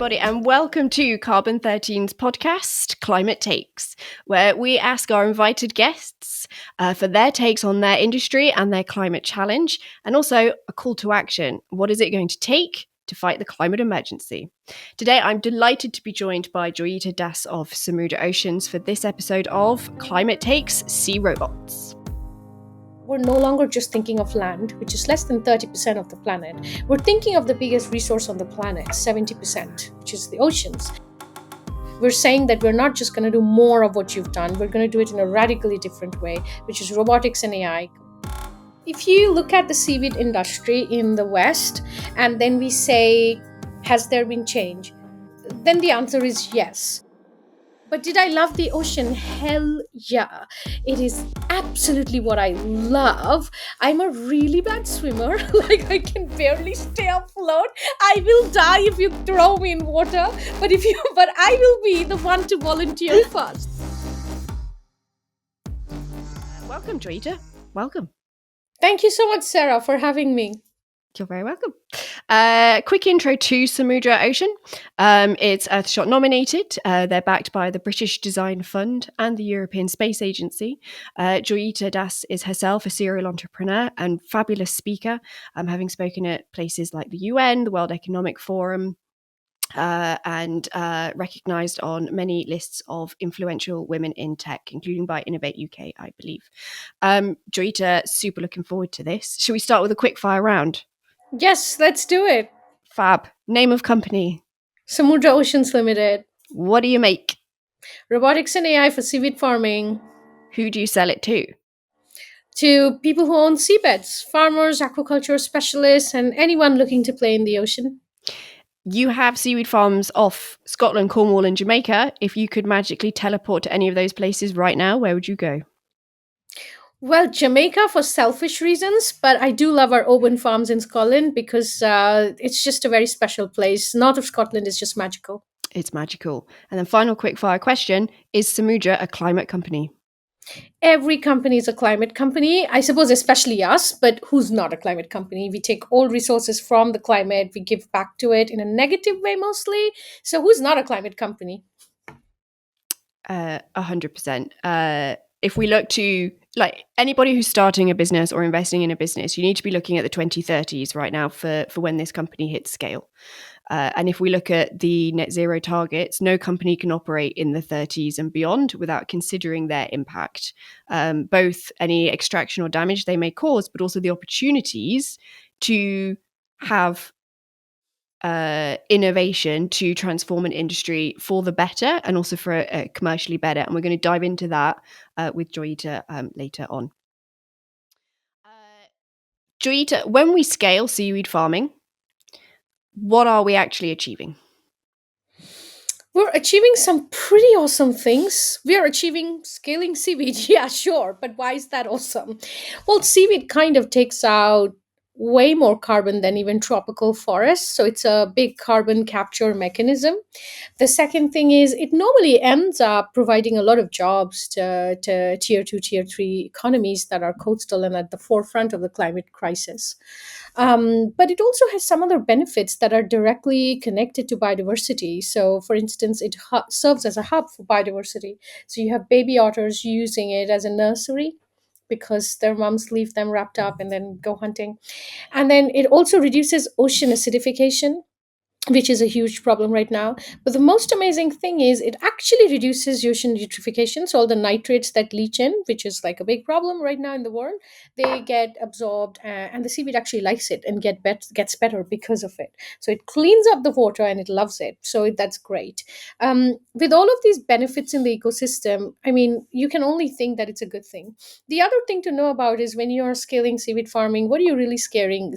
everybody, and welcome to Carbon13's podcast, Climate Takes, where we ask our invited guests for their takes on their industry and their climate challenge, and also a call to action. What is it going to take to fight the climate emergency? Today, I'm delighted to be joined by Joyeeta of Samudra Oceans for this episode of Climate Takes Sea Robots. We're no longer just thinking of land, which is less than 30% of the planet. We're thinking of the biggest resource on the planet, 70%, which is the oceans. We're saying that we're not just going to do more of what you've done, we're going to do it in a radically different way, which is robotics and AI. If you look at the seaweed industry in the West, and then we say, has there been change? Then the answer is yes. But did I love the ocean? Hell yeah. It is absolutely what I love. I'm a really bad swimmer. Like, I can barely stay afloat. I will die if you throw me in water. But I will be the one to volunteer first. Welcome, Joyeeta. Welcome. Thank you so much, Sarah, for having me. You're very welcome. Quick intro to Samudra Ocean. It's Earthshot nominated. They're backed by the British Design Fund and the European Space Agency. Joyeeta Das is herself a serial entrepreneur and fabulous speaker, having spoken at places like the UN, the World Economic Forum, and recognised on many lists of influential women in tech, including by Innovate UK, I believe. Joyeeta, super looking forward to this. Shall we start with a quick fire round? Yes, let's do it. Fab. Name of company? Samudra Oceans Limited. What do you make? Robotics and AI for seaweed farming. Who do you sell it to? To people who own seabeds, farmers, aquaculture specialists, and anyone looking to play in the ocean. You have seaweed farms off Scotland, Cornwall, and Jamaica. If you could magically teleport to any of those places right now, where would you go? Well, Jamaica for selfish reasons, but I do love our open farms in Scotland because it's just a very special place. North of Scotland is just magical. It's magical. And then final quickfire question, is Samudra a climate company? Every company is a climate company, I suppose, especially us, but who's not a climate company? We take all resources from the climate, we give back to it in a negative way mostly. So who's not a climate company? 100%. If we look to like anybody who's starting a business or investing in a business, you need to be looking at the 2030s right now for when this company hits scale. And if we look at the net zero targets, no company can operate in the 30s and beyond without considering their impact, both any extraction or damage they may cause, but also the opportunities to have innovation to transform an industry for the better and also for a commercially better. And we're going to dive into that with Joyeeta later on. Joyeeta, when we scale seaweed farming, what are we actually achieving? We're achieving some pretty awesome things. We are achieving scaling seaweed. Yeah, sure. But why is that awesome? Well, seaweed kind of takes out way more carbon than even tropical forests. So it's a big carbon capture mechanism. The second thing is it normally ends up providing a lot of jobs to tier 2, tier 3 economies that are coastal and at the forefront of the climate crisis. But it also has some other benefits that are directly connected to biodiversity. So, for instance, it serves as a hub for biodiversity. So you have baby otters using it as a nursery because their moms leave them wrapped up and then go hunting. And then it also reduces ocean acidification, which is a huge problem right now. But the most amazing thing is it actually reduces ocean eutrophication. So all the nitrates that leach in, which is like a big problem right now in the world, they get absorbed and the seaweed actually likes it and gets better because of it. So it cleans up the water and it loves it. So that's great. With all of these benefits in the ecosystem, I mean, you can only think that it's a good thing. The other thing to know about is when you're scaling seaweed farming, what are you really scaling?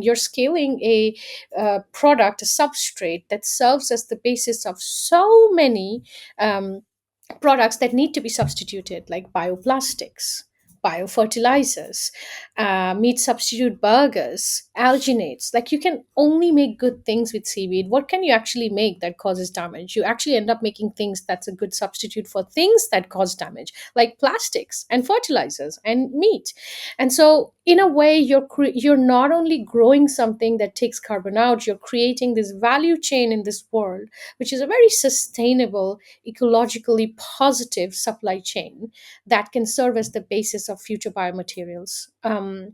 You're scaling a product, a substrate that serves as the basis of so many products that need to be substituted, like bioplastics, biofertilizers, meat substitute burgers, alginates. Like, you can only make good things with seaweed. What can you actually make that causes damage? You actually end up making things that's a good substitute for things that cause damage, like plastics and fertilizers and meat. And so, in a way, you're not only growing something that takes carbon out, you're creating this value chain in this world, which is a very sustainable, ecologically positive supply chain that can serve as the basis of future biomaterials. And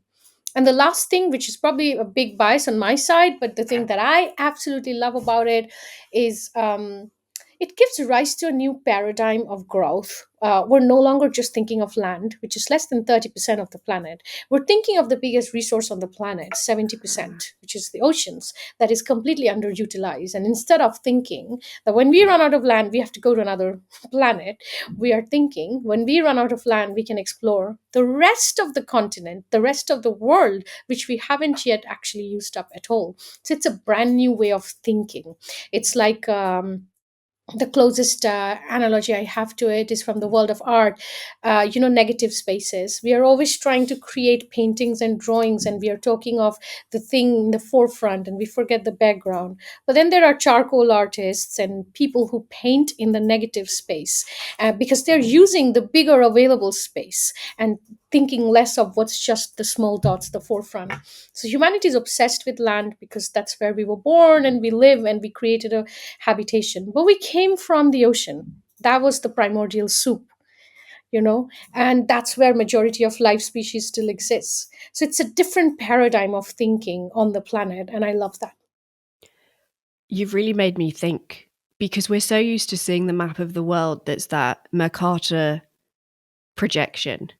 the last thing, which is probably a big bias on my side, but the thing that I absolutely love about it is, it gives rise to a new paradigm of growth. We're no longer just thinking of land, which is less than 30% of the planet. We're thinking of the biggest resource on the planet, 70%, which is the oceans, that is completely underutilized. And instead of thinking that when we run out of land, we have to go to another planet, we are thinking when we run out of land, we can explore the rest of the continent, the rest of the world, which we haven't yet actually used up at all. So it's a brand new way of thinking. It's like, the closest analogy I have to it is from the world of art. Negative spaces. We are always trying to create paintings and drawings, and we are talking of the thing in the forefront, and we forget the background. But then there are charcoal artists and people who paint in the negative space, because they're using the bigger available space and thinking less of what's just the small dots, the forefront. So humanity is obsessed with land because that's where we were born and we live and we created a habitation. But we came from the ocean. That was the primordial soup, and that's where majority of life species still exists. So it's a different paradigm of thinking on the planet, and I love that. You've really made me think, because we're so used to seeing the map of the world that's that Mercator projection.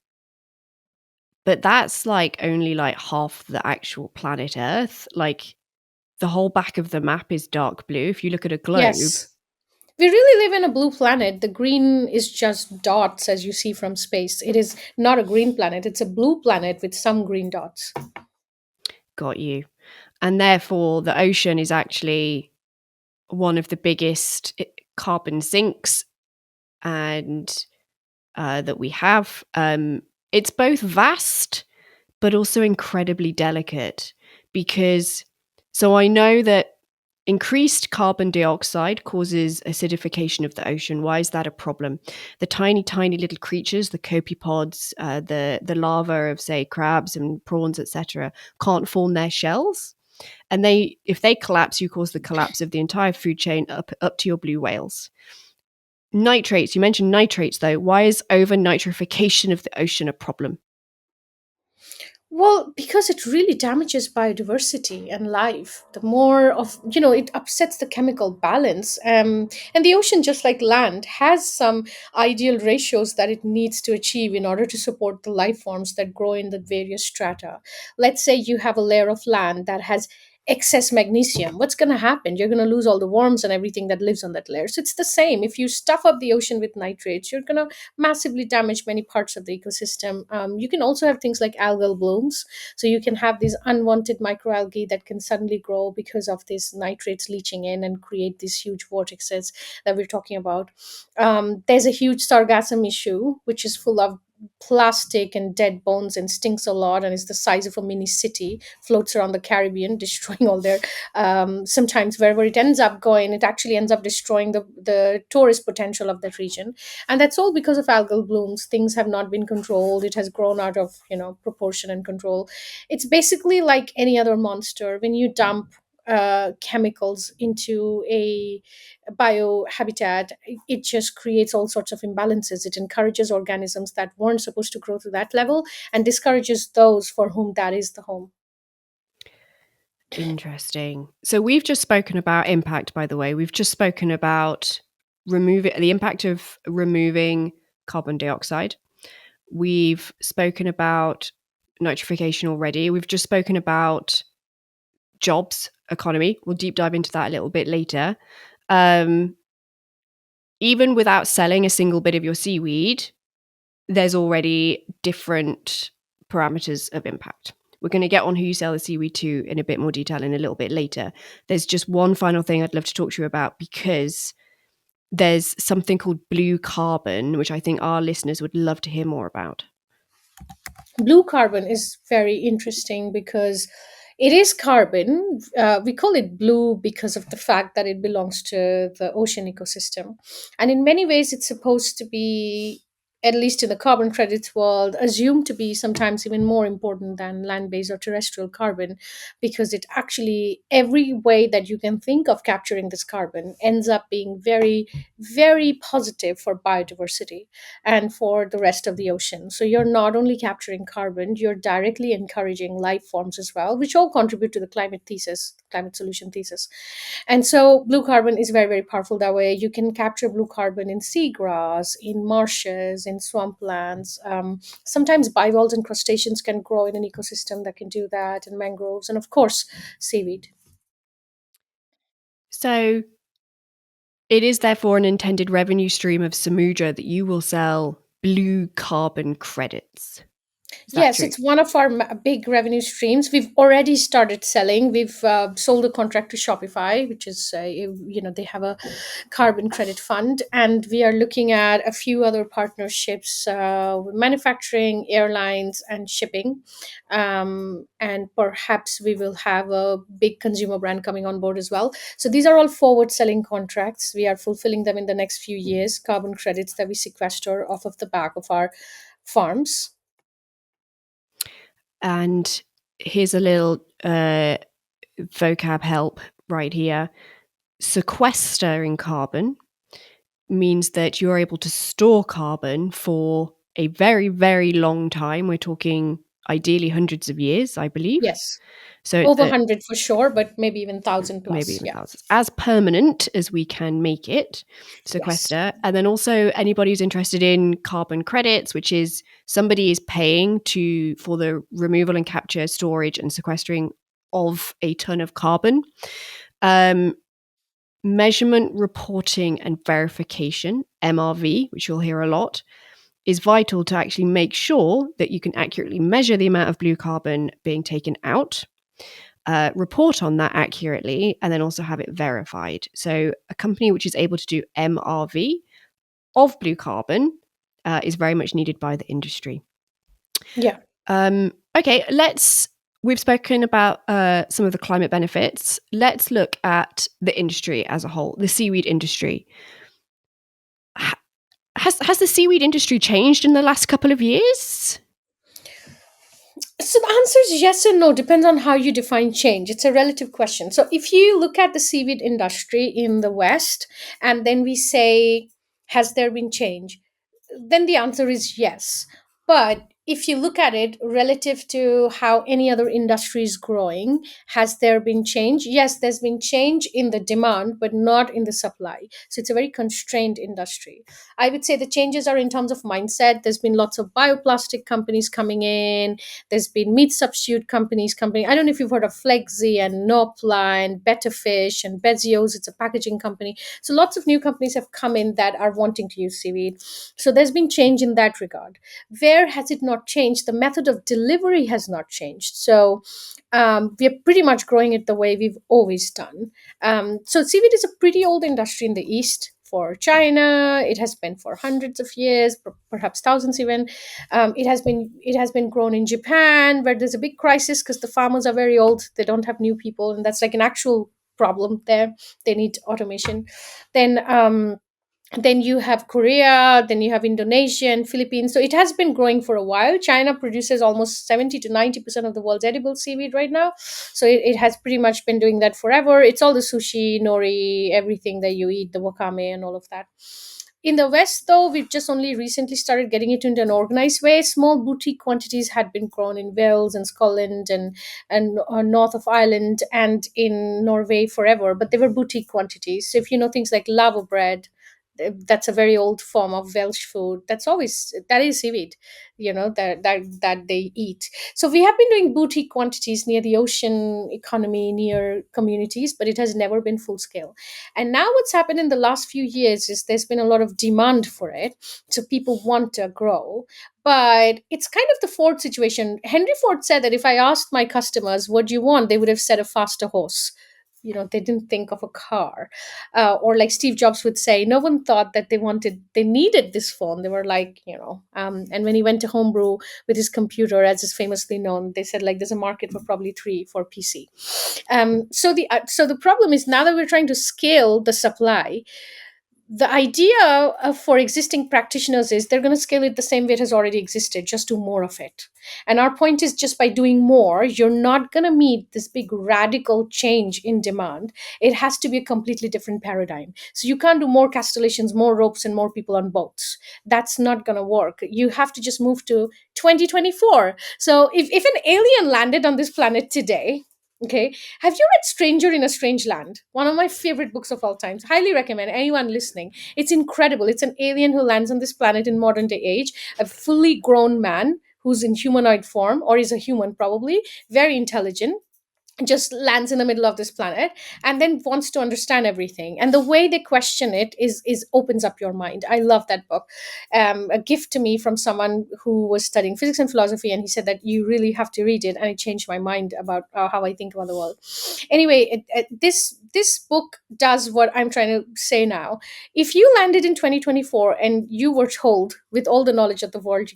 But that's like only like half the actual planet Earth. Like, the whole back of the map is dark blue. If you look at a globe, Yes. We really live in a blue planet. The green is just dots as you see from space. It is not a green planet, it's a blue planet with some green dots. got you. And therefore, the ocean is actually one of the biggest carbon sinks and that we have. It's both vast, but also incredibly delicate, because so I know that increased carbon dioxide causes acidification of the ocean. Why is that a problem? The tiny, tiny little creatures, the copepods, the larvae of, say, crabs and prawns, etc., can't form their shells. And if they collapse, you cause the collapse of the entire food chain up to your blue whales. Nitrates, you mentioned nitrates though. Why is over nitrification of the ocean a problem? Well, because it really damages biodiversity and life. The more of, it upsets the chemical balance. And the ocean, just like land, has some ideal ratios that it needs to achieve in order to support the life forms that grow in the various strata. Let's say you have a layer of land that has excess magnesium. What's going to happen? You're going to lose all the worms and everything that lives on that layer. So it's the same. If you stuff up the ocean with nitrates, you're going to massively damage many parts of the ecosystem. You can also have things like algal blooms. So you can have these unwanted microalgae that can suddenly grow because of these nitrates leaching in and create these huge vortexes that we're talking about. There's a huge sargassum issue, which is full of plastic and dead bones and stinks a lot and is the size of a mini city, floats around the Caribbean, destroying all their, sometimes wherever it ends up going, it actually ends up destroying the tourist potential of that region. And that's all because of algal blooms. Things have not been controlled. It has grown out of, proportion and control. It's basically like any other monster. When you dump chemicals into a biohabitat, it just creates all sorts of imbalances. It encourages organisms that weren't supposed to grow to that level and discourages those for whom that is the home. Interesting. So we've just spoken about impact, by the way. We've just spoken about the impact of removing carbon dioxide. We've spoken about nitrification already. We've just spoken about jobs, economy. We'll deep dive into that a little bit later. Even without selling a single bit of your seaweed, there's already different parameters of impact. We're going to get on who you sell the seaweed to in a bit more detail in a little bit later. There's just one final thing I'd love to talk to you about, because there's something called blue carbon, which I think our listeners would love to hear more about. Blue carbon is very interesting because it is carbon. We call it blue because of the fact that it belongs to the ocean ecosystem. And in many ways, it's supposed to be, at least in the carbon credits world, assumed to be sometimes even more important than land based or terrestrial carbon, because it actually, every way that you can think of capturing this carbon ends up being very, very positive for biodiversity and for the rest of the ocean. So you're not only capturing carbon, you're directly encouraging life forms as well, which all contribute to the climate solution thesis. And so blue carbon is very, very powerful that way. You can capture blue carbon in seagrass, in marshes, in swamplands. Sometimes bivalves and crustaceans can grow in an ecosystem that can do that, and mangroves, and of course, seaweed. So it is therefore an intended revenue stream of Samudra that you will sell blue carbon credits. Is that Yes, true? it's one of our big revenue streams. We've already started selling. We've sold a contract to Shopify, which is, they have a carbon credit fund. And we are looking at a few other partnerships with manufacturing, airlines, and shipping. And perhaps we will have a big consumer brand coming on board as well. So these are all forward selling contracts. We are fulfilling them in the next few years, carbon credits that we sequester off of the back of our farms. And here's a little vocab help right here. Sequestering carbon means that you're able to store carbon for a very, very long time. We're talking ideally hundreds of years, I believe. Yes. So it's Over 100 for sure, but maybe even 1,000 maybe plus. even Yeah. thousands, as permanent as we can make it, Yes. sequester. And then also anybody who's interested in carbon credits, which is somebody is paying for the removal and capture, storage and sequestering of a ton of carbon. Measurement, reporting and verification, MRV, which you'll hear a lot, is vital to actually make sure that you can accurately measure the amount of blue carbon being taken out, report on that accurately, and then also have it verified. So a company which is able to do MRV of blue carbon is very much needed by the industry. Yeah. Okay, we've spoken about some of the climate benefits. Let's look at the industry as a whole, the seaweed industry. Has the seaweed industry changed in the last couple of years? So the answer is yes and no, depends on how you define change. It's a relative question. So if you look at the seaweed industry in the West, and then we say, has there been change? Then the answer is yes. But if you look at it relative to how any other industry is growing, has there been change? Yes, there's been change in the demand, but not in the supply. So it's a very constrained industry. I would say the changes are in terms of mindset. There's been lots of bioplastic companies coming in. There's been meat substitute companies coming. I don't know if you've heard of Flexi and Nopla and Better Fish and Bezios. It's a packaging company. So lots of new companies have come in that are wanting to use seaweed. So there's been change in that regard. Where has it not changed? The method of delivery has not changed. So we're pretty much growing it the way we've always done. So seaweed is a pretty old industry in the East. For China, it has been for hundreds of years, perhaps thousands even. It has been grown in Japan, where there's a big crisis because the farmers are very old. They don't have new people, and that's like an actual problem there. They need automation. Then then you have Korea, then you have Indonesia and Philippines. So it has been growing for a while. China produces almost 70 to 90% of the world's edible seaweed right now. So it has pretty much been doing that forever. It's all the sushi, nori, everything that you eat, the wakame and all of that. In the West, though, we've just only recently started getting it into an organized way. Small boutique quantities had been grown in Wales and Scotland and north of Ireland and in Norway forever, but they were boutique quantities. So if you know things like lava bread, that's a very old form of Welsh food. That is seaweed, that they eat. So we have been doing boutique quantities near the ocean economy, near communities, but it has never been full scale. And now what's happened in the last few years is there's been a lot of demand for it, so people want to grow. But it's kind of the Ford situation. Henry Ford said that if I asked my customers, what do you want, they would have said a faster horse. they didn't think of a car. Or like Steve Jobs would say, no one thought that they needed this phone. They were like, and when he went to homebrew with his computer, as is famously known, they said like there's a market for probably three for PC. So the problem is, now that we're trying to scale the supply, the idea for existing practitioners is they're going to scale it the same way it has already existed, just do more of it. And our point is, just by doing more, you're not going to meet this big radical change in demand. It has to be a completely different paradigm. So you can't do more castellations, more ropes, and more people on boats. That's not going to work. You have to just move to 2024. So if an alien landed on this planet today, okay, have you read Stranger in a Strange Land? One of my favorite books of all times. Highly recommend anyone listening. It's incredible. It's an alien who lands on this planet in modern day age, a fully grown man who's in humanoid form, or is a human probably, very intelligent, just lands in the middle of this planet and then wants to understand everything, and the way they question it is opens up your mind. I love that book. A gift to me from someone who was studying physics and philosophy, and he said that you really have to read it, and it changed my mind about how I think about the world. Anyway, this book does what I'm trying to say now. If you landed in 2024 and you were told, with all the knowledge of the world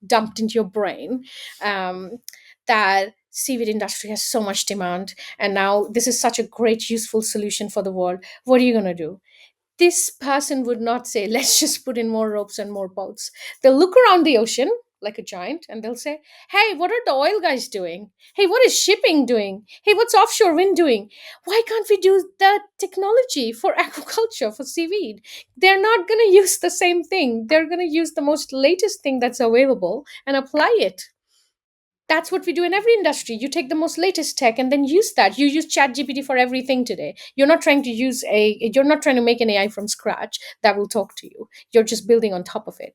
dumped into your brain, that seaweed industry has so much demand, and now this is such a great useful solution for the world, what are you going to do? This person would not say, let's just put in more ropes and more boats. They'll look around the ocean like a giant and they'll say, hey, what are the oil guys doing? Hey, what is shipping doing? Hey, what's offshore wind doing? Why can't we do the technology for aquaculture, for seaweed? They're not going to use the same thing. They're going to use the most latest thing that's available and apply it. That's what we do in every industry. You take the most latest tech and then use that. You use chat gpt for everything today. You're not trying to make an AI from scratch that will talk to you. You're just building on top of it.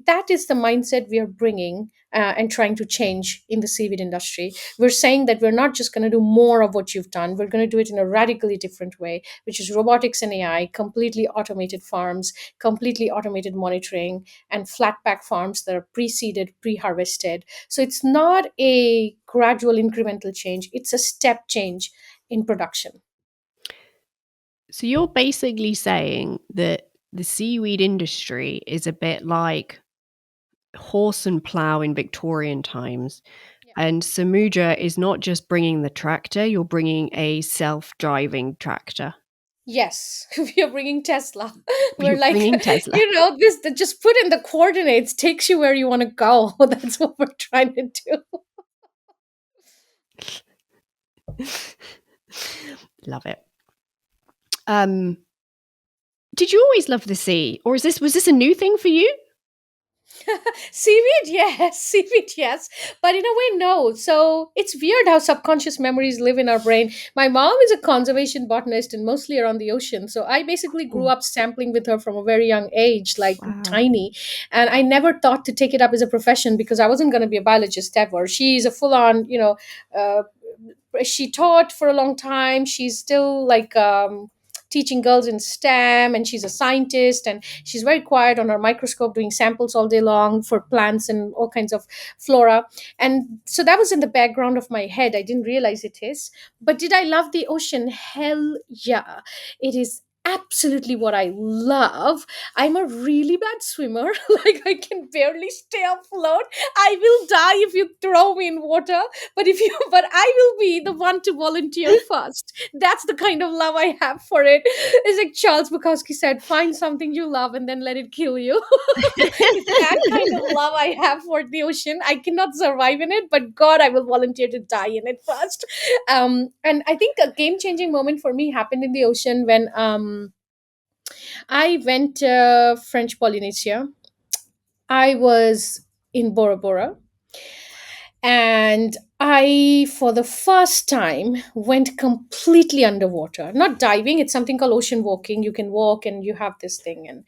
That is the mindset we are bringing, and trying to change in the seaweed industry. We're saying that we're not just going to do more of what you've done. We're going to do it in a radically different way, which is robotics and AI, completely automated farms, completely automated monitoring, and flat pack farms that are pre-seeded, pre-harvested. So it's not a gradual incremental change, it's a step change in production. So you're basically saying that the seaweed industry is a bit like horse and plow in Victorian times. Yeah. And Samudra is not just bringing the tractor, you're bringing a self-driving tractor. Yes, we are bringing Tesla. We're You're like, bringing Tesla. this just put in the coordinates, takes you where you want to go. That's what we're trying to do. Love it. Did you always love the sea, or was this a new thing for you? Seaweed, yes, but in a way, no. So it's weird how subconscious memories live in our brain. My mom is a conservation botanist and mostly around the ocean. So I basically grew up sampling with her from a very young age, like Wow. tiny. And I never thought to take it up as a profession because I wasn't going to be a biologist ever. She's a full on, she taught for a long time. She's still like, teaching girls in STEM, and she's a scientist, and she's very quiet on her microscope doing samples all day long for plants and all kinds of flora. And so that was in the background of my head. I didn't realize it is. But did I love the ocean? Hell yeah. It is absolutely what I love. I'm a really bad swimmer. Like, I can barely stay afloat. I will die if you throw me in water. But I will be the one to volunteer first. That's the kind of love I have for it. It's like Charles Bukowski said, find something you love and then let it kill you. It's that kind of love I have for the ocean. I cannot survive in it, but God, I will volunteer to die in it first. And I think a game changing moment for me happened in the ocean when I went to French Polynesia. I was in Bora Bora, and I, for the first time, went completely underwater. Not diving, it's something called ocean walking. You can walk and you have this thing, and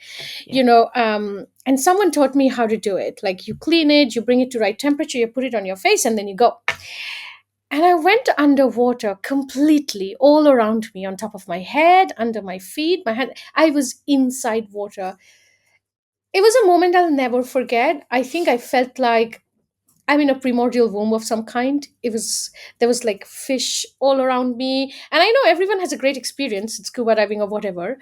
and someone taught me how to do it. Like, you clean it, you bring it to right temperature, you put it on your face, and then you go. And I went underwater completely, all around me, on top of my head, under my feet, my hand. I was inside water. It was a moment I'll never forget. I think I felt like I'm in a primordial womb of some kind. There was like fish all around me. And I know everyone has a great experience, scuba diving or whatever.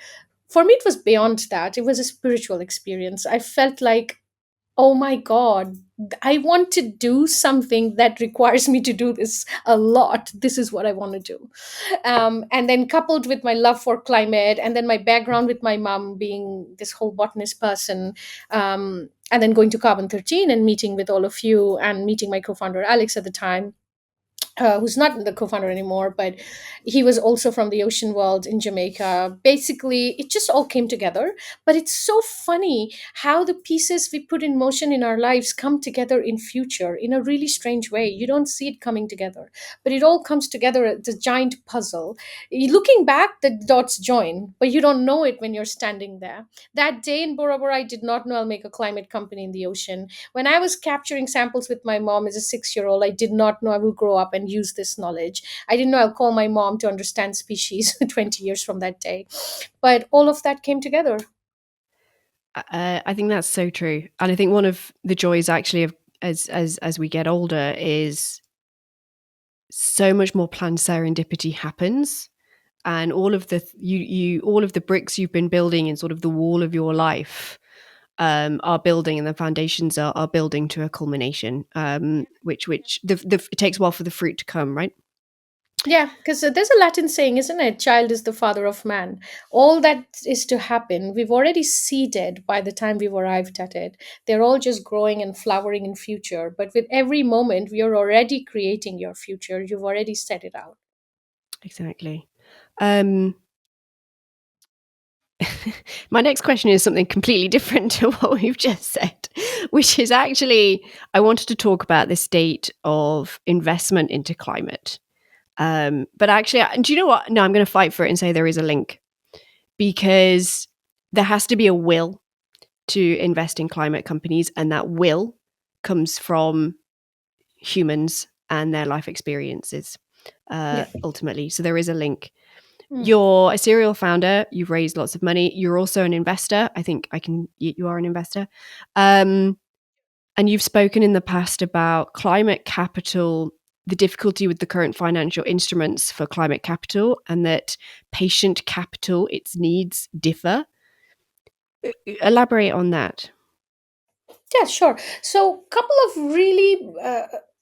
For me, it was beyond that. It was a spiritual experience. I felt like, oh my God, I want to do something that requires me to do this a lot. This is what I want to do. And then coupled with my love for climate, and then my background with my mom being this whole botanist person, and then going to Carbon 13 and meeting with all of you and meeting my co-founder Alex at the time, who's not the co-founder anymore, but he was also from the ocean world in Jamaica. Basically, it just all came together. But it's so funny how the pieces we put in motion in our lives come together in future in a really strange way. You don't see it coming together, but it all comes together as a giant puzzle. Looking back, the dots join, but you don't know it when you're standing there. That day in Bora Bora, I did not know I'll make a climate company in the ocean. When I was capturing samples with my mom as a 6 year old, I did not know I will grow up and use this knowledge. I didn't know I'll call my mom to understand species 20 years from that day. But all of that came together. I think that's so true, and I think one of the joys actually of as we get older is so much more planned serendipity happens, and all of the you all of the bricks you've been building in sort of the wall of your life are building, and the foundations are building to a culmination, which it takes a while for the fruit to come, right? Yeah, because there's a Latin saying, isn't it? Child is the father of man. All that is to happen, we've already seeded by the time we've arrived at it. They're all just growing and flowering in future. But with every moment, we are already creating your future. You've already set it out. Exactly. um My next question is something completely different to what we've just said, which is actually, I wanted to talk about the state of investment into climate. But actually, do you know what? No, I'm going to fight for it and say there is a link, because there has to be a will to invest in climate companies, and that will comes from humans and their life experiences, Yeah. ultimately. So there is a link. Mm. You're a serial founder. You've raised lots of money. You're also an investor. I think you are an investor. And you've spoken in the past about climate capital, the difficulty with the current financial instruments for climate capital, and that patient capital, its needs differ. Elaborate on that. Yeah, sure. So, couple of really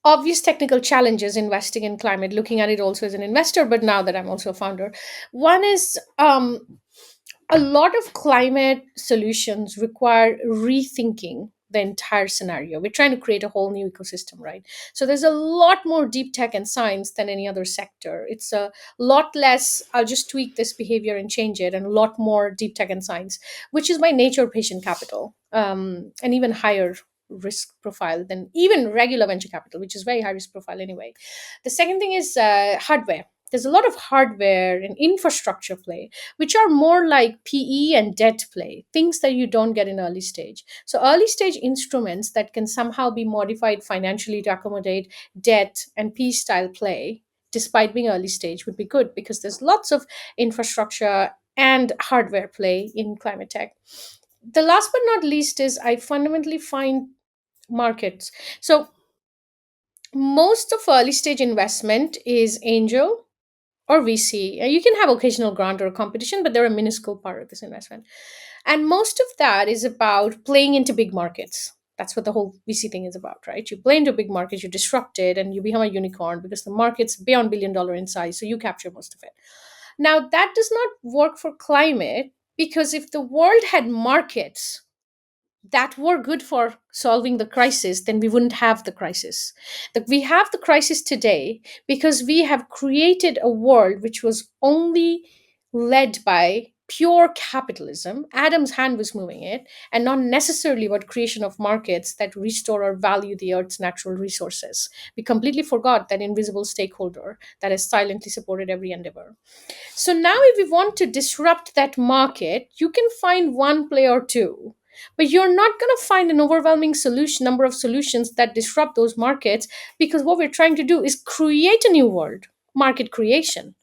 obvious technical challenges investing in climate. Looking at it also as an investor, but now that I'm also a founder, one is a lot of climate solutions require rethinking the entire scenario. We're trying to create a whole new ecosystem, right? So there's a lot more deep tech and science than any other sector. It's a lot less, I'll just tweak this behavior and change it, and a lot more deep tech and science, which is by nature patient capital, and even higher risk profile than even regular venture capital, which is very high risk profile anyway. The second thing is hardware. There's a lot of hardware and infrastructure play, which are more like PE and debt play, things that you don't get in early stage. So, early stage instruments that can somehow be modified financially to accommodate debt and PE style play, despite being early stage, would be good because there's lots of infrastructure and hardware play in climate tech. The last but not least is I fundamentally find markets. So, most of early stage investment is angel or VC. You can have occasional grant or a competition, but they're a minuscule part of this investment. And most of that is about playing into big markets. That's what the whole VC thing is about, right? You play into a big market, you disrupt it, and you become a unicorn because the market's beyond $1 billion in size, so you capture most of it. Now, that does not work for climate because if the world had markets that were good for solving the crisis, then we wouldn't have the crisis. That we have the crisis today because we have created a world which was only led by pure capitalism. Adam's hand was moving it, and not necessarily about creation of markets that restore or value the earth's natural resources. We completely forgot that invisible stakeholder that has silently supported every endeavor. So now, if we want to disrupt that market, you can find one player or two, but you're not going to find an overwhelming solution number of solutions that disrupt those markets because what we're trying to do is create a new world, market creation.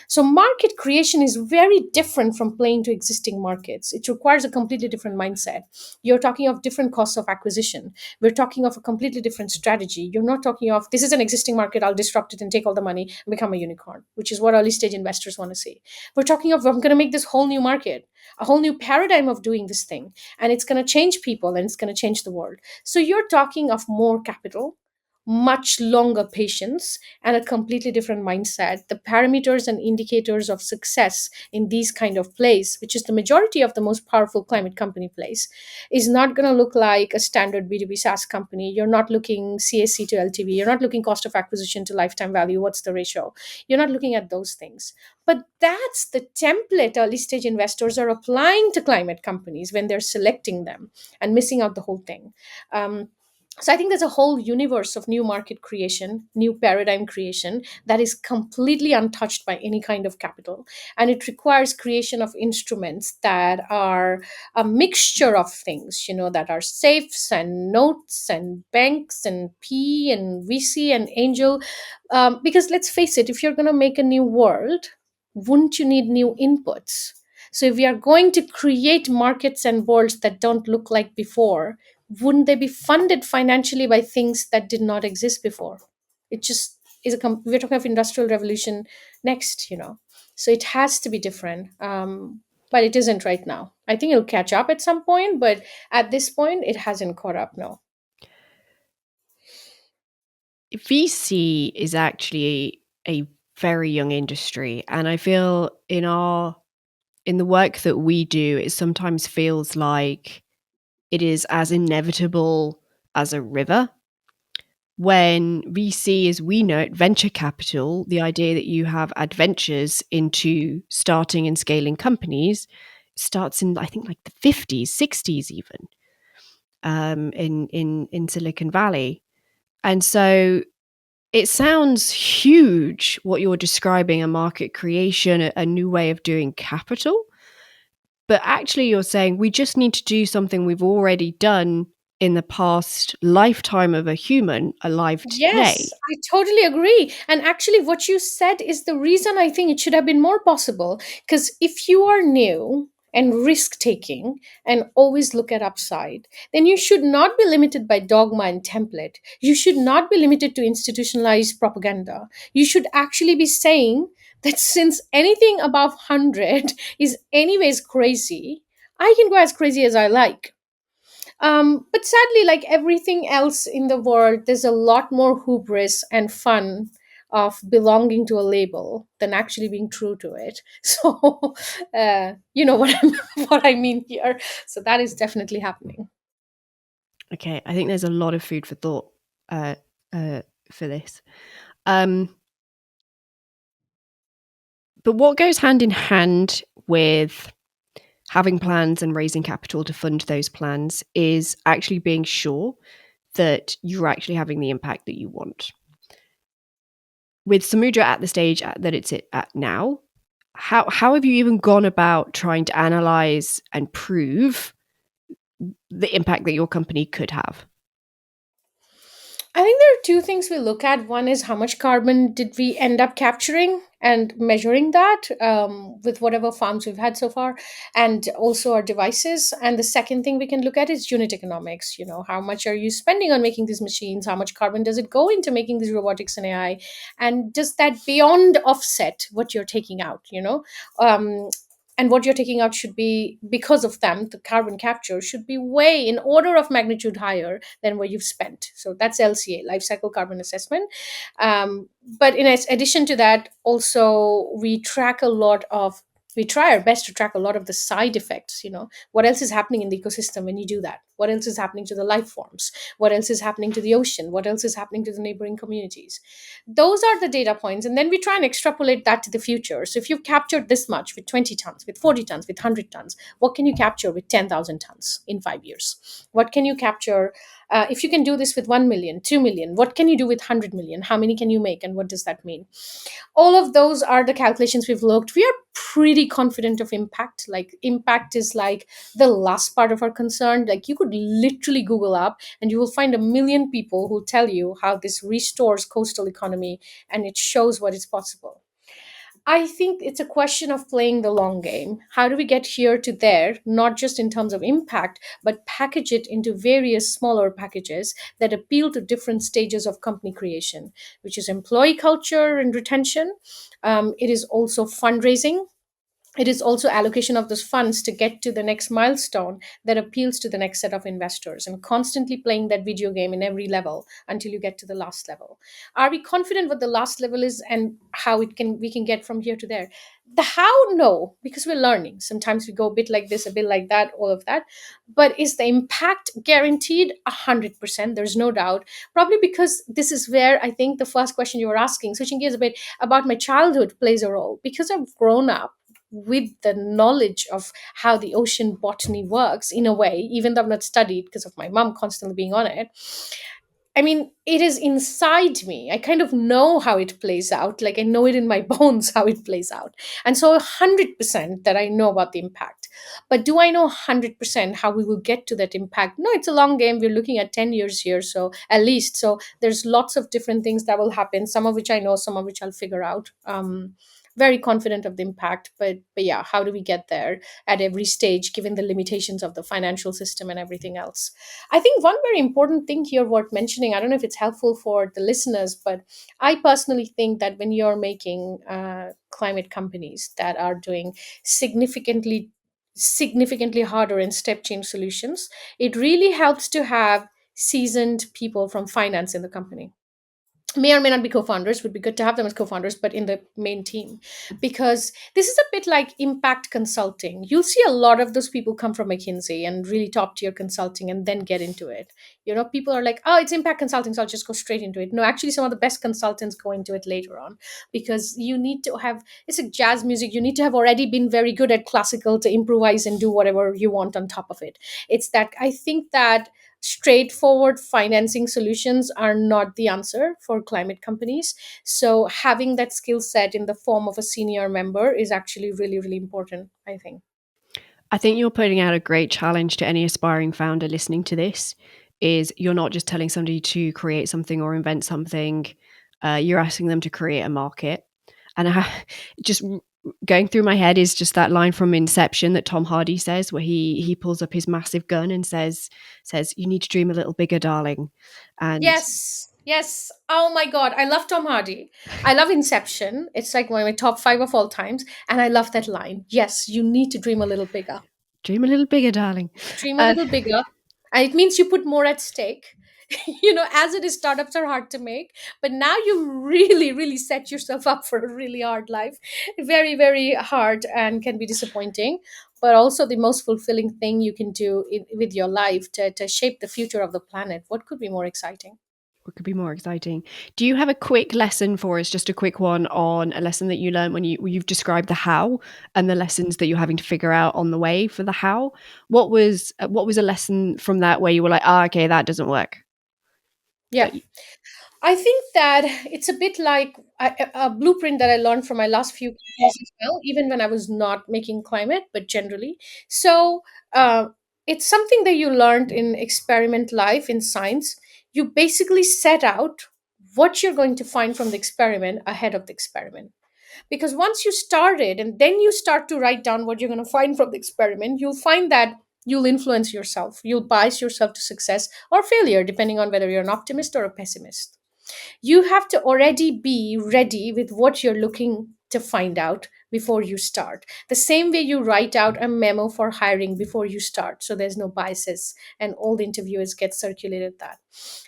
So market creation is very different from playing to existing markets. It requires a completely different mindset. You're talking of different costs of acquisition. We're talking of a completely different strategy. You're not talking of this is an existing market, I'll disrupt it and take all the money and become a unicorn, which is what early stage investors want to see. We're talking of I'm going to make this whole new market, a whole new paradigm of doing this thing, and it's going to change people and it's going to change the world. So you're talking of more capital, much longer patience, and a completely different mindset. The parameters and indicators of success in these kind of plays, which is the majority of the most powerful climate company plays, is not going to look like a standard B2B SaaS company. You're not looking CAC to LTV. You're not looking cost of acquisition to lifetime value. What's the ratio? You're not looking at those things. But that's the template early stage investors are applying to climate companies when they're selecting them and missing out the whole thing. So I think there's a whole universe of new market creation, new paradigm creation that is completely untouched by any kind of capital. And it requires creation of instruments that are a mixture of things, that are safes and notes and banks and P and VC and angel. Because let's face it, if you're going to make a new world, wouldn't you need new inputs? So if we are going to create markets and worlds that don't look like before, wouldn't they be funded financially by things that did not exist before? It just is we're talking of industrial revolution next. So it has to be different. But it isn't right now. I think it'll catch up at some point, but at this point it hasn't caught up. No. VC is actually a very young industry, and I feel in the work that we do, it sometimes feels like it is as inevitable as a river. When VC, as we know it, venture capital, the idea that you have adventures into starting and scaling companies starts in, I think, like the 50s, 60s even, in Silicon Valley. And so it sounds huge what you're describing, a market creation, a new way of doing capital. But actually, you're saying we just need to do something we've already done in the past lifetime of a human alive Yes, today. I totally agree. And actually, what you said is the reason I think it should have been more possible. Because if you are new and risk taking and always look at upside, then you should not be limited by dogma and template. You should not be limited to institutionalized propaganda. You should actually be saying that since anything above 100 is, anyways, crazy, I can go as crazy as I like. But sadly, like everything else in the world, there's a lot more hubris and fun of belonging to a label than actually being true to it. So, you know what what I mean here. So that is definitely happening. Okay, I think there's a lot of food for thought uh, for this. Um, but what goes hand in hand with having plans and raising capital to fund those plans is actually being sure that you're actually having the impact that you want. With Samudra at the stage that it's at now, how have you even gone about trying to analyze and prove the impact that your company could have? I think there are two things we look at. One is how much carbon did we end up capturing and measuring that with whatever farms we've had so far, and also our devices. And the second thing we can look at is unit economics. How much are you spending on making these machines? How much carbon does it go into making these robotics and AI? And does that beyond offset what you're taking out? And what you're taking out should be, because of them, the carbon capture should be way in order of magnitude higher than what you've spent. So that's LCA, life cycle carbon assessment. But in addition to that, also we try our best to track a lot of the side effects. What else is happening in the ecosystem when you do that? What else is happening to the life forms? What else is happening to the ocean? What else is happening to the neighboring communities? Those are the data points, and then we try and extrapolate that to the future. So if you've captured this much with 20 tons, with 40 tons, with 100 tons, what can you capture with 10,000 tons in 5 years? What can you capture if you can do this with 1 million, 2 million? What can you do with 100 million? How many can you make, and what does that mean? All of those are the calculations we've looked. We are pretty confident of impact. Like, impact is like the last part of our concern. Like, you could literally Google up and you will find a million people who tell you how this restores coastal economy and it shows what is possible. I think it's a question of playing the long game. How do we get here to there, not just in terms of impact, but package it into various smaller packages that appeal to different stages of company creation, which is employee culture and retention. It is also fundraising. It is also allocation of those funds to get to the next milestone that appeals to the next set of investors, and constantly playing that video game in every level until you get to the last level. Are we confident what the last level is and how it can we can get from here to there? The how, no, because we're learning. Sometimes we go a bit like this, a bit like that, all of that. But is the impact guaranteed? 100%, there's no doubt. Probably because this is where I think the first question you were asking, switching gears a bit, about my childhood plays a role, because I've grown up with the knowledge of how the ocean botany works in a way, even though I've not studied because of my mom constantly being on it. I mean, it is inside me. I kind of know how it plays out. Like I know it in my bones how it plays out. And so 100% that I know about the impact. But do I know 100% how we will get to that impact? No, it's a long game. We're looking at 10 years here. So at least, so there's lots of different things that will happen, some of which I know, some of which I'll figure out. Very confident of the impact, but yeah, how do we get there at every stage given the limitations of the financial system and everything else? I think one very important thing here worth mentioning, I don't know if it's helpful for the listeners, but I personally think that when you're making climate companies that are doing significantly harder and step change solutions, it really helps to have seasoned people from finance in the company. May or may not be co-founders, would be good to have them as co-founders, but in the main team, because this is a bit like impact consulting. You'll see a lot of those people come from McKinsey and really top tier consulting and then get into it. You know, people are like, oh, it's impact consulting, so I'll just go straight into it. No, actually, some of the best consultants go into it later on, because you need to have, it's like jazz music, you need to have already been very good at classical to improvise and do whatever you want on top of it. It's that I think that straightforward financing solutions are not the answer for climate companies. So having that skill set in the form of a senior member is actually really, really important, I think. I think you're putting out a great challenge to any aspiring founder listening to this. Is you're not just telling somebody to create something or invent something, you're asking them to create a market. And just going through my head is just that line from Inception that Tom Hardy says, where he pulls up his massive gun and says you need to dream a little bigger, darling. And Yes. Yes. Oh my God. I love Tom Hardy. I love Inception. It's like one of my top five of all times. And I love that line. Yes, you need to dream a little bigger. dream a little bigger, darling. Dream a Uh, little bigger. And it means you put more at stake. You know, as it is, startups are hard to make, but now you really, really set yourself up for a really hard life. Very, very hard and can be disappointing, but also the most fulfilling thing you can do with your life to shape the future of the planet. What could be more exciting? what could be more exciting? Do you have a quick lesson for us, just a quick one on a lesson that you learned when you've described the how and the lessons that you're having to figure out on the way for the how? What was a lesson from that where you were like, ah, okay, that doesn't work? Yeah. That you, I think that it's a bit like a blueprint that I learned from my last few years as well, even when I was not making climate, but generally. So uh, it's something that you learned in experiment life in science. You basically set out what you're going to find from the experiment ahead of the experiment. Because once you started and then you start to write down what you're going to find from the experiment, you'll find that you'll influence yourself. You'll bias yourself to success or failure, depending on whether you're an optimist or a pessimist. You have to already be ready with what you're looking to find out before you start. The same way you write out a memo for hiring before you start, so there's no biases and all the interviewers get circulated that.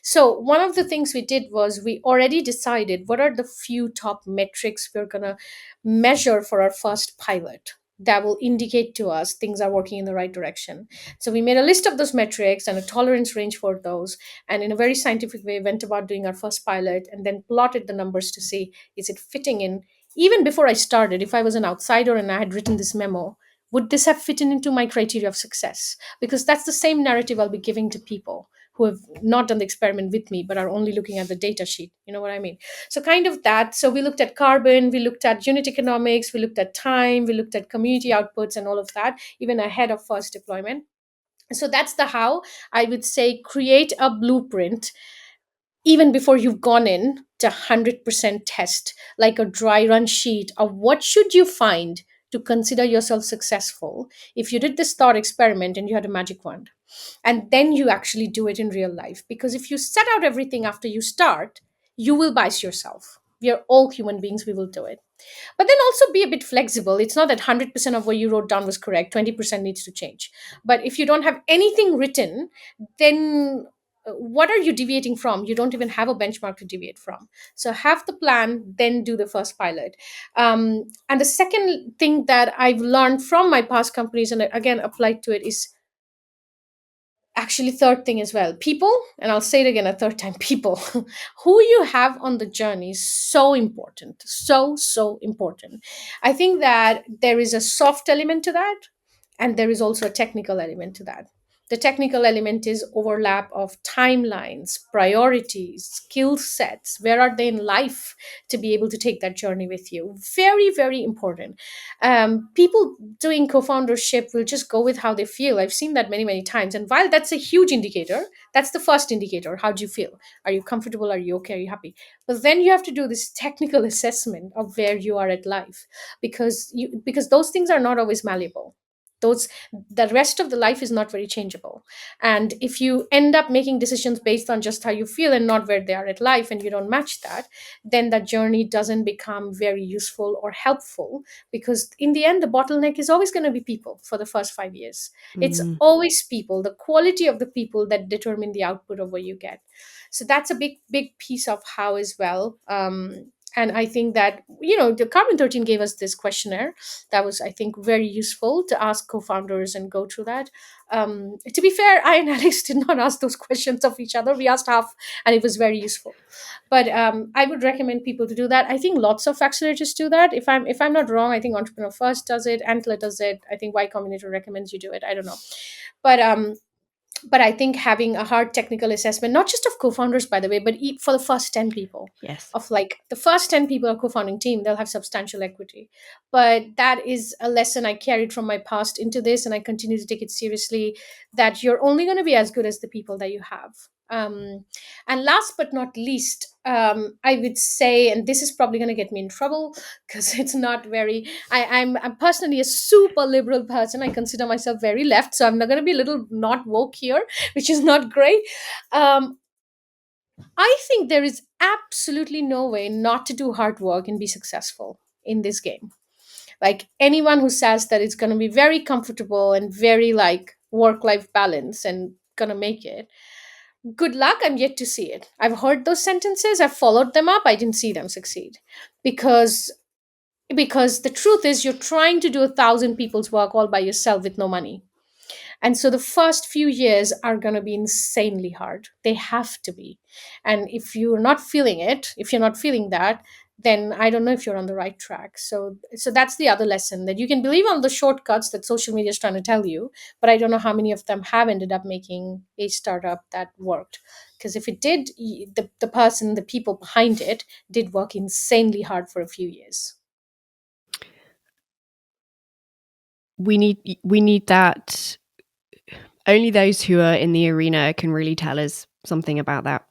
So one of the things we did was we already decided what are the few top metrics we're going to measure for our first pilot that will indicate to us things are working in the right direction. So we made a list of those metrics and a tolerance range for those, and in a very scientific way went about doing our first pilot and then plotted the numbers to see is it fitting in. Even before I started, if I was an outsider and I had written this memo, would this have fitted into my criteria of success? Because that's the same narrative I'll be giving to people who have not done the experiment with me but are only looking at the data sheet. You know what I mean? So kind of that. So we looked at carbon, we looked at unit economics, we looked at time, we looked at community outputs and all of that, even ahead of first deployment. So that's the how. I would say create a blueprint even before you've gone in, to 100% test, like a dry run sheet of what should you find to consider yourself successful if you did this thought experiment and you had a magic wand. And then you actually do it in real life. Because if you set out everything after you start, you will bias yourself. We are all human beings, we will do it. But then also be a bit flexible. It's not that 100% of what you wrote down was correct, 20% needs to change. But if you don't have anything written, then what are you deviating from? You don't even have a benchmark to deviate from. So have the plan, then do the first pilot. And the second thing that I've learned from my past companies and again applied to it is actually third thing as well, people. And I'll say it again a third time, people. Who you have on the journey is so important, so important. I think that there is a soft element to that, and there is also a technical element to that. The technical element is overlap of timelines, priorities, skill sets. Where are they in life to be able to take that journey with you? Very, very important. People doing co-foundership will just go with how they feel. I've seen that many times. And while that's a huge indicator, that's the first indicator. How do you feel? Are you comfortable? Are you okay? Are you happy? But then you have to do this technical assessment of where you are at life, because those things are not always malleable. Those The rest of the life is not very changeable. And if you end up making decisions based on just how you feel and not where they are at life, and you don't match that, then that journey doesn't become very useful or helpful, because in the end the bottleneck is always going to be people for the first 5 years. It's Mm. always people, the quality of the people, that determine the output of what you get. So that's a big piece of how as well. And I think that, the Carbon 13 gave us this questionnaire that was, I think, very useful to ask co-founders and go through that. To be fair, I and Alex did not ask those questions of each other. We asked half, and it was very useful. But I would recommend people to do that. I think lots of accelerators do that. If I'm not wrong, I think Entrepreneur First does it, Antler does it. I think Y Combinator recommends you do it. I don't know, but I think having a hard technical assessment, not just of co-founders, by the way, but for the first 10 people, Yes. of like the first 10 people are co-founding team, they'll have substantial equity. But that is a lesson I carried from my past into this, and I continue to take it seriously, that you're only going to be as good as the people that you have. And last but not least, I would say, and this is probably going to get me in trouble because it's not very, I'm personally a super liberal person. I consider myself very left, so I'm not going to be a little not woke here, which is not great. um, I think there is absolutely no way not to do hard work and be successful in this game. Like anyone who says that it's going to be very comfortable and very like work life balance and going to make it, good luck. I'm yet to see it. I've heard those sentences, I've followed them up, I didn't see them succeed. Because because the truth is, you're trying to do 1,000 people's work all by yourself with no money. And so the first few years are going to be insanely hard. They have to be. And if you're not feeling that, then I don't know if you're on the right track. So that's the other lesson, that you can believe on the shortcuts that social media is trying to tell you, but I don't know how many of them have ended up making a startup that worked. Because if it did, the people behind it did work insanely hard for a few years. We need that. Only those who are in the arena can really tell us something about that.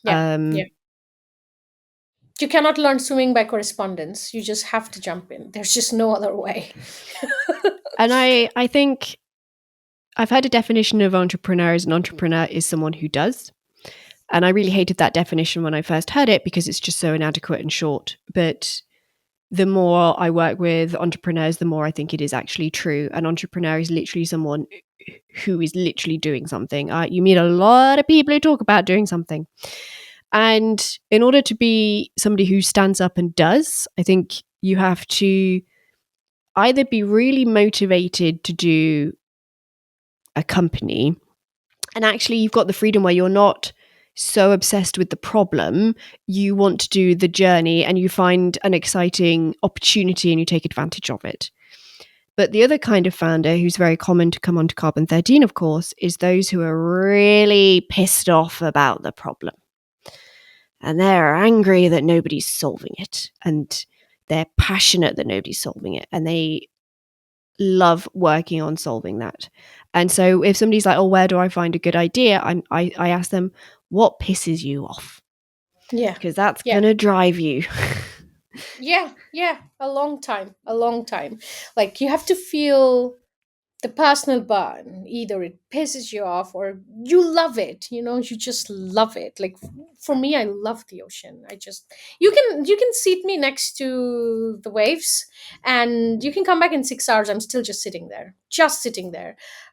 Yeah. Yeah. You cannot learn swimming by correspondence. You just have to jump in. There's just no other way. And I think I've heard a definition of entrepreneur as an entrepreneur is someone who does. And I really hated that definition when I first heard it because it's just so inadequate and short. But the more I work with entrepreneurs, the more I think it is actually true. An entrepreneur is literally someone who is literally doing something. You meet a lot of people who talk about doing something. And in order to be somebody who stands up and does, I think you have to either be really motivated to do a company, and actually you've got the freedom where you're not so obsessed with the problem, you want to do the journey and you find an exciting opportunity and you take advantage of it. But the other kind of founder who's very common to come onto Carbon13, of course, is those who are really pissed off about the problem. And they're angry that nobody's solving it. And they're passionate that nobody's solving it. And they love working on solving that. And so if somebody's like, oh, where do I find a good idea? I ask them, what pisses you off? Yeah. because that's Yeah. going to drive you. Yeah. Yeah. A long time. A long time. Like you have to feel the personal burn. Either it pisses you off or you love it. You just love it. Like for me, I love the ocean. I just you can seat me next to the waves, and you can come back in 6 hours. I'm still just sitting there.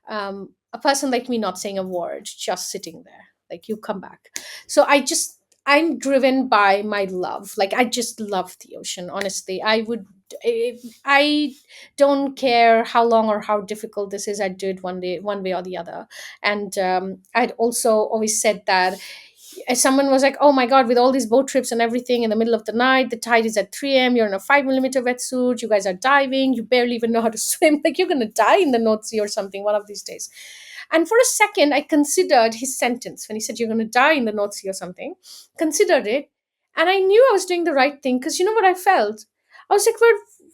A person like me not saying a word, just sitting there. Like you come back. So I'm driven by my love. Like I just love the ocean. Honestly, I don't care how long or how difficult this is. I'd do it one day, one way or the other. And I'd also always said that as someone was like, oh my God, with all these boat trips and everything in the middle of the night, the tide is at 3 a.m., you're in a 5 millimeter wetsuit, you guys are diving, you barely even know how to swim. Like you're going to die in the North Sea or something one of these days. And for a second, I considered his sentence when he said, you're going to die in the North Sea or something, considered it. And I knew I was doing the right thing because you know what I felt? I was like,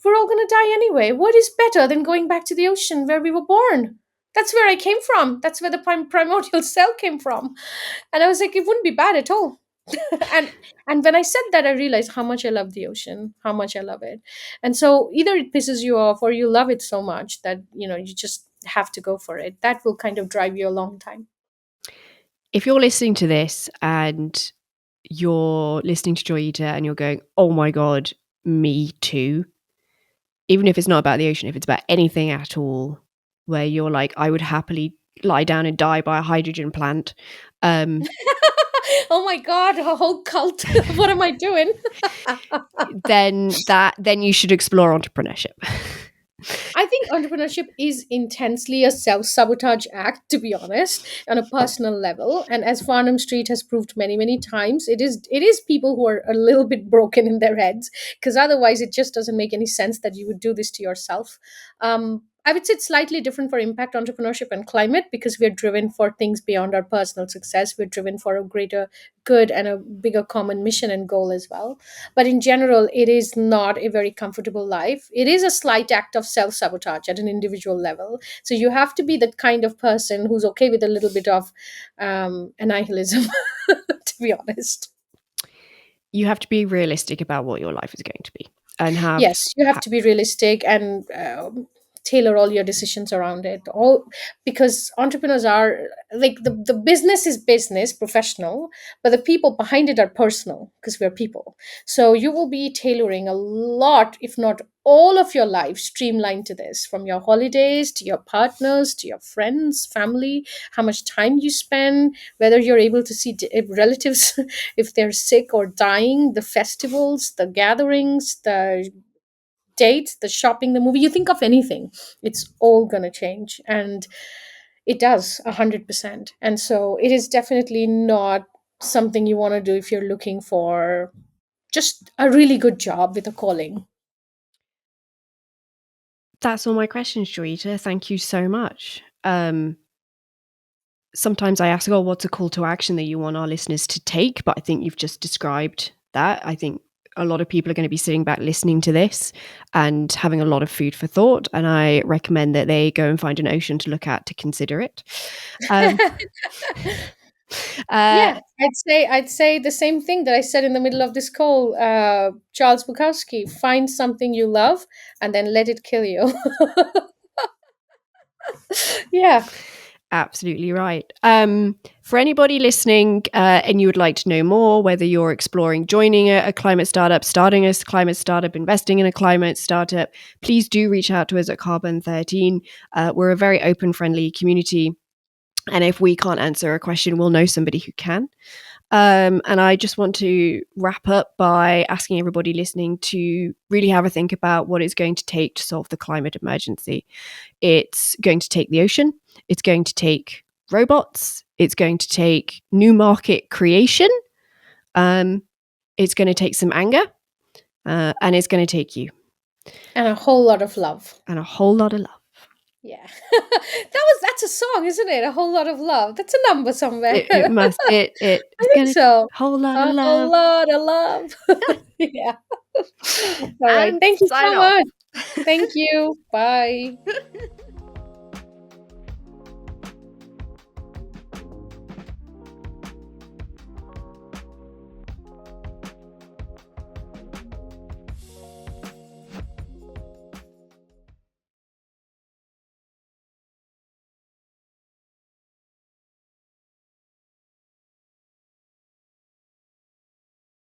we're all going to die anyway. What is better than going back to the ocean where we were born? That's where I came from. That's where the primordial cell came from. And I was like, it wouldn't be bad at all. and and when I said that, I realized how much I love the ocean, how much I love it. And so either it pisses you off or you love it so much that you just have to go for it. That will kind of drive you a long time. If you're listening to this and you're listening to Joyeeta and you're going, oh my God, me too. Even if it's not about the ocean, if it's about anything at all, where you're like, I would happily lie down and die by a hydrogen plant. Oh my God, a whole cult. What am I doing? then you should explore entrepreneurship. I think entrepreneurship is intensely a self-sabotage act, to be honest, on a personal level. And as Farnham Street has proved many, many times, it is people who are a little bit broken in their heads, because otherwise it just doesn't make any sense that you would do this to yourself. I would say it's slightly different for impact entrepreneurship and climate because we're driven for things beyond our personal success. We're driven for a greater good and a bigger common mission and goal as well. But in general, it is not a very comfortable life. It is a slight act of self sabotage at an individual level. So you have to be the kind of person who's okay with a little bit of annihilism, to be honest. You have to be realistic about what your life is going to be and Yes, you have to be realistic and tailor all your decisions around it. All because entrepreneurs are like the business is business, professional, but the people behind it are personal because we're people. So you will be tailoring a lot, if not all of your life streamlined to this, from your holidays to your partners to your friends, family, how much time you spend, whether you're able to see relatives if they're sick or dying, the festivals, the gatherings, the dates, the shopping, the movie, you think of anything, it's all going to change. And it does 100%. And so it is definitely not something you want to do if you're looking for just a really good job with a calling. That's all my questions, Joyeeta. Thank you so much. Sometimes I ask, oh, what's a call to action that you want our listeners to take? But I think you've just described that. I think a lot of people are going to be sitting back listening to this and having a lot of food for thought. And I recommend that they go and find an ocean to look at to consider it. Yeah, I'd say the same thing that I said in the middle of this call. Charles Bukowski: find something you love and then let it kill you. Yeah. Absolutely right. For anybody listening and you would like to know more, whether you're exploring joining a climate startup, starting a climate startup, investing in a climate startup, please do reach out to us at Carbon13. We're a very open, friendly community. And if we can't answer a question, we'll know somebody who can. And I just want to wrap up by asking everybody listening to really have a think about what it's going to take to solve the climate emergency. It's going to take the ocean. It's going to take robots. It's going to take new market creation. It's going to take some anger. And it's going to take you. And a whole lot of love. And a whole lot of love. Yeah. That's a song, isn't it? A whole lot of love. That's a number somewhere. It must. It's I think so. Whole lot of A love. whole lot of love. Yeah. All right. And Thank you sign so off. much. Thank you. Bye.